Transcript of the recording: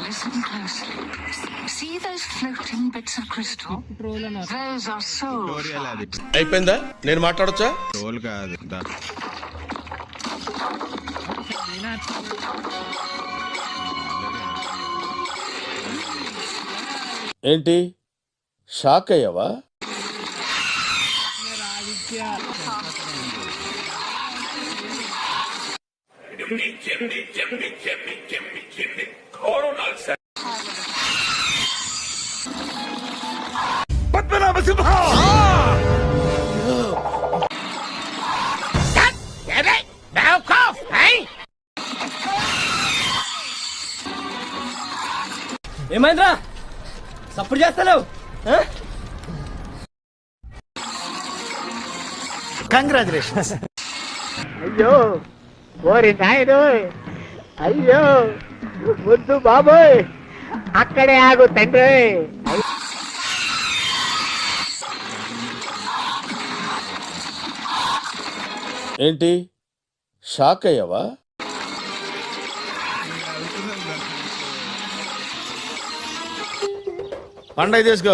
Listen closely. See those floating bits of crystal? Those are soul shards. అయిపోయిందా? నేను మాట్లాడొచ్చా? Role కాదు. ఏంటి షాక్ అయ్యావా? ఏమైందిరా సప్పుడు చేస్తావు? కంగ్రాచులేషన్స్. అయ్యో ఓరి నాయుడు, అయ్యో వద్దు బాబోయ్, అక్కడే ఆగు తండ్రి. ఏంటి షాక్ అయ్యావా? పండగ చేసుకో.